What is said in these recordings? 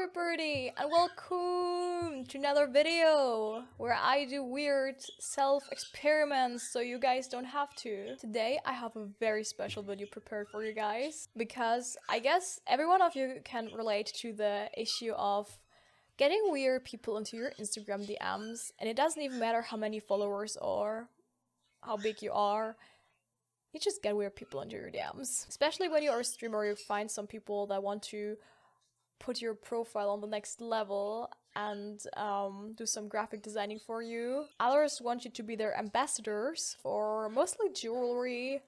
everybody, and welcome to another video where I do weird self-experiments so you guys don't have to. Today I have a very special video prepared for you guys because I guess every one of you can relate to the issue of getting weird people into your Instagram DMs, and it doesn't even matter how many followers or how big you are. You just get weird people into your DMs. Especially when you're a streamer, you find some people that want to put your profile on the next level and do some graphic designing for you. Others want you to be their ambassadors for mostly jewelry.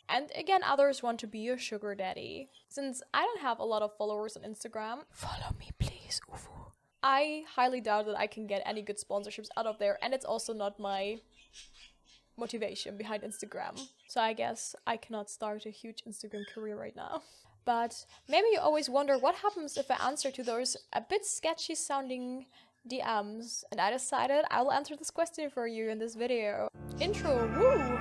And again, others want to be your sugar daddy. Since I don't have a lot of followers on Instagram, follow me please, Ufu. I highly doubt that I can get any good sponsorships out of there, and it's also not my motivation behind Instagram. So I guess I cannot start a huge Instagram career right now. But maybe you always wonder what happens if I answer to those a bit sketchy sounding DMs, and I decided I will answer this question for you in this video. Intro, woo!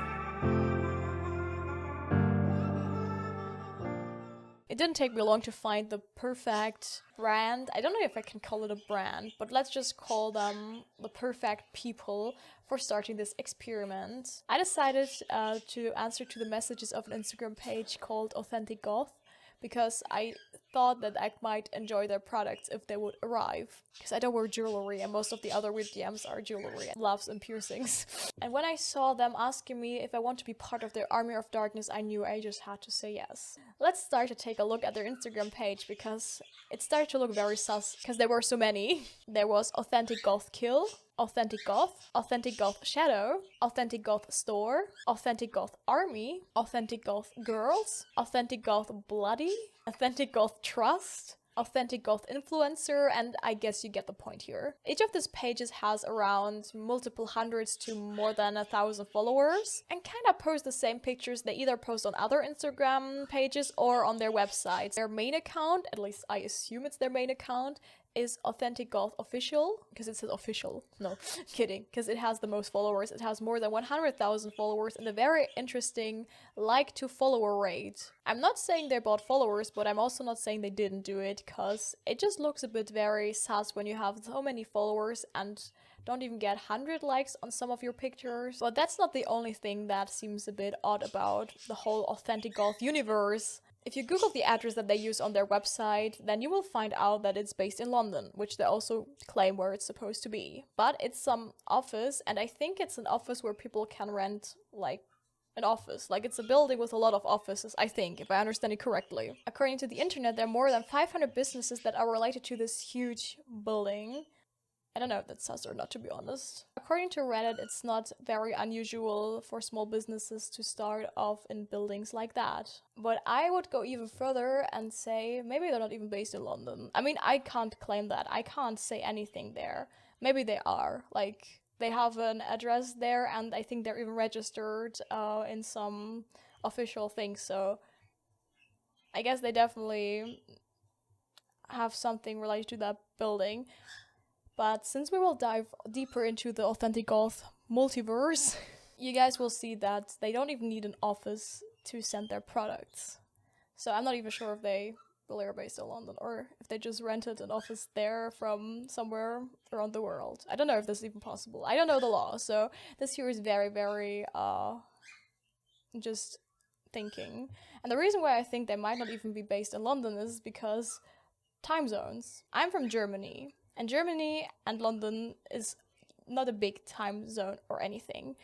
It didn't take me long to find the perfect brand. I don't know if I can call it a brand, but let's just call them the perfect people for starting this experiment. I decided to answer to the messages of an Instagram page called Authentic Goth, because I thought that I might enjoy their products if they would arrive. Because I don't wear jewelry, and most of the other weird DMs are jewelry, loves and piercings. And when I saw them asking me if I want to be part of their army of darkness, I knew I just had to say yes. Let's start to take a look at their Instagram page, because it started to look very sus, because there were so many. There was Authentic Goth Kill, Authentic Goth, Authentic Goth Shadow, Authentic Goth Store, Authentic Goth Army, Authentic Goth Girls, Authentic Goth Bloody, Authentic Goth Trust, Authentic Goth Influencer, and I guess you get the point here. Each of these pages has around multiple hundreds to more than 1,000 followers, and kinda post the same pictures they either post on other Instagram pages or on their websites. Their main account, at least I assume it's their main account, is Authentic Goth Official, because it says official. No, kidding, because it has the most followers. It has more than 100,000 followers and a very interesting like to follower rate. I'm not saying they bought followers, but I'm also not saying they didn't do it, because it just looks a bit very sus when you have so many followers and don't even get 100 likes on some of your pictures. But that's not the only thing that seems a bit odd about the whole Authentic Goth universe. If you Google the address that they use on their website, then you will find out that it's based in London, which they also claim where it's supposed to be. But it's some office, and I think it's an office where people can rent, like, an office. Like, it's a building with a lot of offices, I think, if I understand it correctly. According to the internet, there are more than 500 businesses that are related to this huge building. I don't know if that's sus or not, to be honest. According to Reddit, it's not very unusual for small businesses to start off in buildings like that. But I would go even further and say maybe they're not even based in London. I mean, I can't claim that. I can't say anything there. Maybe they are. Like, they have an address there, and I think they're even registered in some official things. So I guess they definitely have something related to that building. But since we will dive deeper into the Authentic Goth multiverse, you guys will see that they don't even need an office to send their products. So I'm not even sure if they really are based in London, or if they just rented an office there from somewhere around the world. I don't know if this is even possible. I don't know the law, so this here is very, very just thinking. And the reason why I think they might not even be based in London is because time zones. I'm from Germany. And Germany and London is not a big time zone or anything.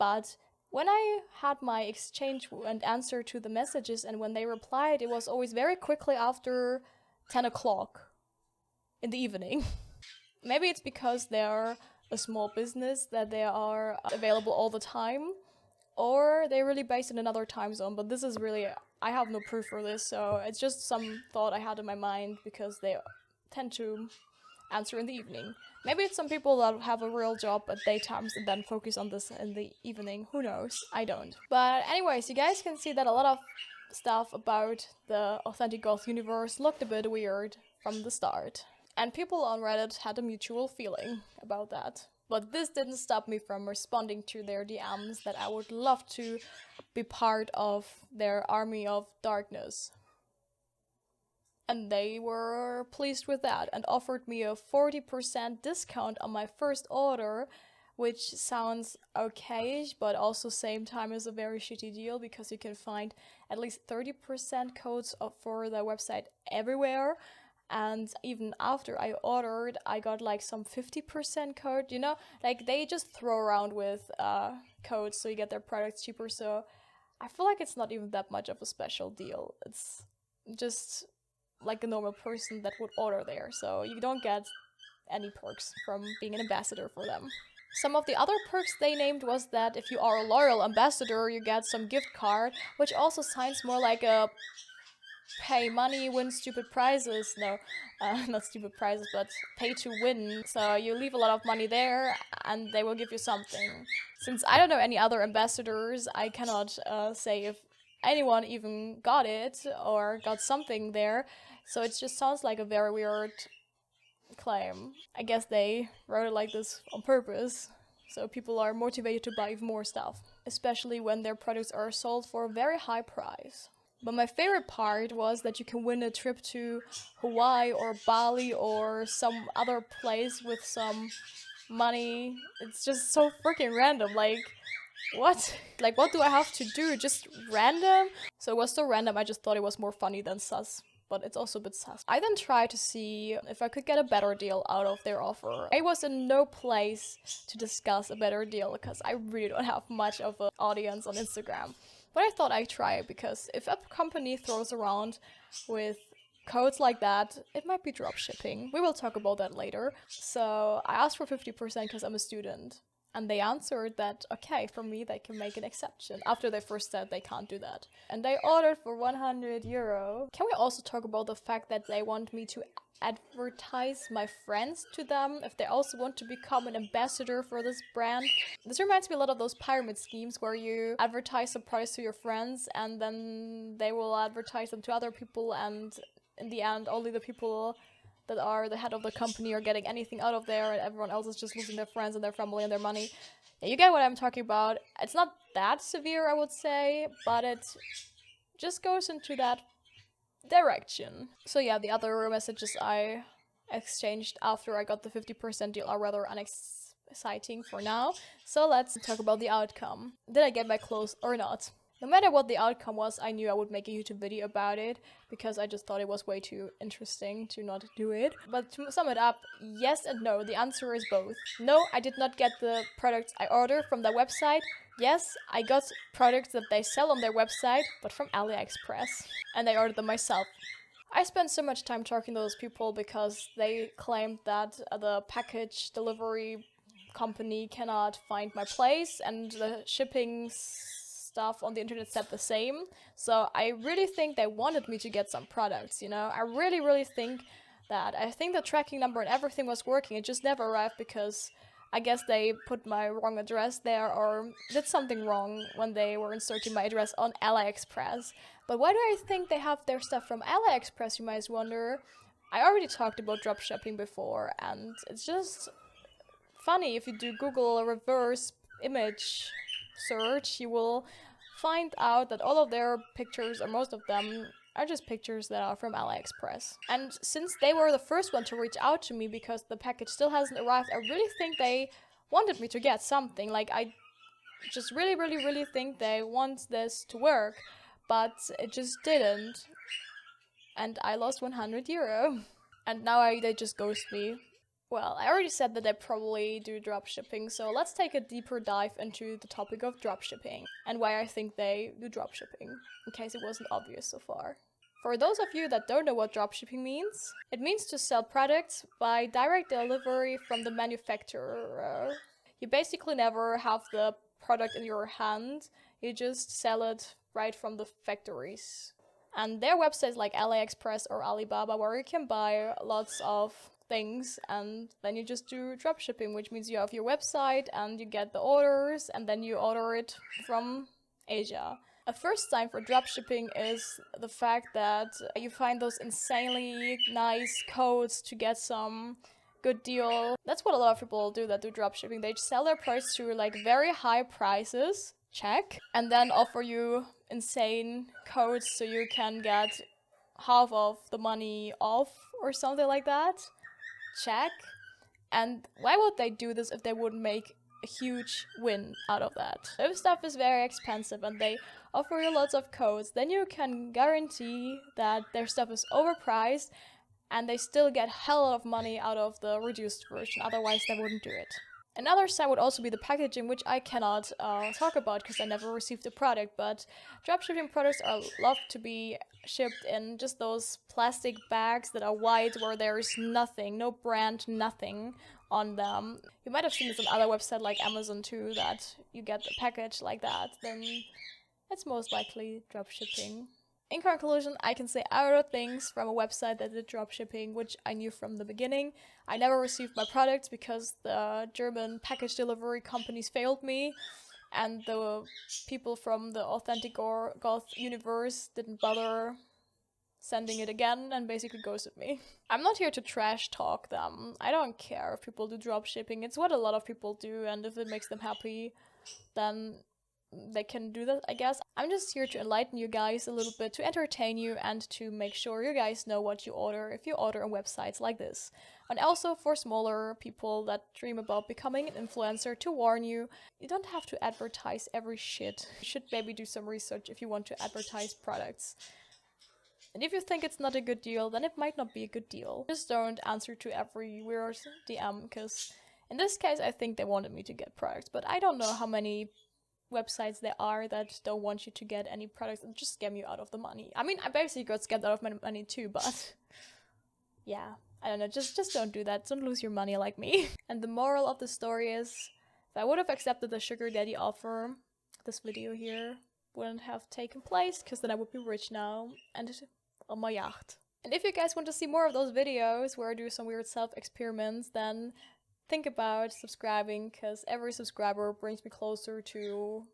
But when I had my exchange and answer to the messages, and when they replied, it was always very quickly after 10 o'clock in the evening. Maybe it's because they're a small business that they are available all the time, or they're really based in another time zone. But this is really, I have no proof for this, so it's just some thought I had in my mind, because they tend to answer in the evening. Maybe it's some people that have a real job at daytimes and then focus on this in the evening. Who knows? I don't. But anyways, you guys can see that a lot of stuff about the Authentic Goth universe looked a bit weird from the start. And people on Reddit had a mutual feeling about that. But this didn't stop me from responding to their DMs that I would love to be part of their army of darkness. And they were pleased with that and offered me a 40% discount on my first order, which sounds okay, but also same time is a very shitty deal because you can find at least 30% codes for the website everywhere. And even after I ordered, I got like some 50% code, you know? Like they just throw around with codes so you get their products cheaper. So I feel like it's not even that much of a special deal. It's just like a normal person that would order there. So you don't get any perks from being an ambassador for them. Some of the other perks they named was that if you are a loyal ambassador, you get some gift card, which also sounds more like a pay money, win stupid prizes. No, not stupid prizes, but pay to win. So you leave a lot of money there and they will give you something. Since I don't know any other ambassadors, I cannot say if anyone even got it or got something there. So it just sounds like a very weird claim. I guess they wrote it like this on purpose, so people are motivated to buy even more stuff, especially when their products are sold for a very high price. But my favorite part was that you can win a trip to Hawaii or Bali or some other place with some money. It's just so freaking random. Like, what? Like, what do I have to do? Just random? So it was so random, I just thought it was more funny than sus. But it's also a bit sus. I then tried to see if I could get a better deal out of their offer. I was in no place to discuss a better deal because I really don't have much of an audience on Instagram. But I thought I'd try it because if a company throws around with codes like that, it might be drop shipping. We will talk about that later. So I asked for 50% because I'm a student. And they answered that, okay, for me, they can make an exception after they first said they can't do that. And they ordered for €100. Can we also talk about the fact that they want me to advertise my friends to them if they also want to become an ambassador for this brand? This reminds me a lot of those pyramid schemes where you advertise a price to your friends and then they will advertise them to other people, and in the end, only the people that are the head of the company are getting anything out of there and everyone else is just losing their friends and their family and their money. Yeah, you get what I'm talking about. It's not that severe, I would say, but it just goes into that direction. So yeah, the other messages I exchanged after I got the 50% deal are rather unexciting for now. So let's talk about the outcome. Did I get my clothes or not? No matter what the outcome was, I knew I would make a YouTube video about it because I just thought it was way too interesting to not do it. But to sum it up, yes and no. The answer is both. No, I did not get the products I ordered from their website. Yes, I got products that they sell on their website, but from AliExpress. And I ordered them myself. I spent so much time talking to those people because they claimed that the package delivery company cannot find my place and the shipping stuff on the internet said the same. So I really think they wanted me to get some products, you know? I really think that. I think the tracking number and everything was working. It just never arrived because I guess they put my wrong address there or did something wrong when they were inserting my address on AliExpress. But why do I think they have their stuff from AliExpress, you might wonder? I already talked about dropshipping before, and it's just funny. If you do Google a reverse image search, you will find out that all of their pictures, or most of them, are just pictures that are from AliExpress. And since they were the first one to reach out to me because the package still hasn't arrived, I really think they wanted me to get something. Like, I just really think they want this to work, but it just didn't. And I lost €100. And now they just ghost me. Well, I already said that I probably do dropshipping, so let's take a deeper dive into the topic of dropshipping and why I think they do dropshipping, in case it wasn't obvious so far. For those of you that don't know what dropshipping means, it means to sell products by direct delivery from the manufacturer. You basically never have the product in your hand, you just sell it right from the factories. And there are websites like AliExpress or Alibaba where you can buy lots of things and then you just do dropshipping, which means you have your website and you get the orders and then you order it from Asia. A first sign for dropshipping is the fact that you find those insanely nice codes to get some good deal. That's what a lot of people do that do dropshipping. They sell their products to like very high prices, check, and then offer you insane codes so you can get half of the money off or something like that. Check. And why would they do this if they wouldn't make a huge win out of that? If stuff is very expensive and they offer you lots of codes, then you can guarantee that their stuff is overpriced and they still get hell of money out of the reduced version, otherwise they wouldn't do it. Another side would also be the packaging, which I cannot talk about because I never received the product, but dropshipping products are loved to be shipped in just those plastic bags that are white where there's nothing, no brand, nothing on them. You might have seen this on other websites like Amazon too, that you get the package like that, then it's most likely dropshipping. In conclusion, I can say I ordered things from a website that did dropshipping, which I knew from the beginning. I never received my products because the German package delivery companies failed me, and the people from the authentic goth universe didn't bother sending it again and basically ghosted me. I'm not here to trash talk them. I don't care if people do dropshipping. It's what a lot of people do, and if it makes them happy, then they can do that, I guess. I'm just here to enlighten you guys a little bit, to entertain you, and to make sure you guys know what you order if you order on websites like this. And also for smaller people that dream about becoming an influencer, to warn you, you don't have to advertise every shit. You should maybe do some research if you want to advertise products. And if you think it's not a good deal, then it might not be a good deal. Just don't answer to every weird DM, because in this case I think they wanted me to get products, but I don't know how many websites there are that don't want you to get any products and just scam you out of the money. I mean, I basically got scammed out of my money too, but yeah, I don't know, just don't do that. Don't lose your money like me. And the moral of the story is, if I would have accepted the sugar daddy offer, this video here wouldn't have taken place, because then I would be rich now and on my yacht. And if you guys want to see more of those videos where I do some weird self-experiments, then think about subscribing, because every subscriber brings me closer to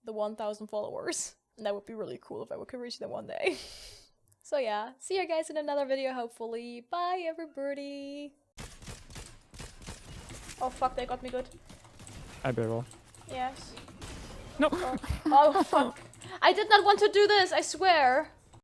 the 1,000 followers. And that would be really cool if I could reach them one day. So yeah, see you guys in another video, hopefully. Bye, everybody! Oh fuck, they got me good. I barrel. Yes. No! Oh fuck. I did not want to do this, I swear!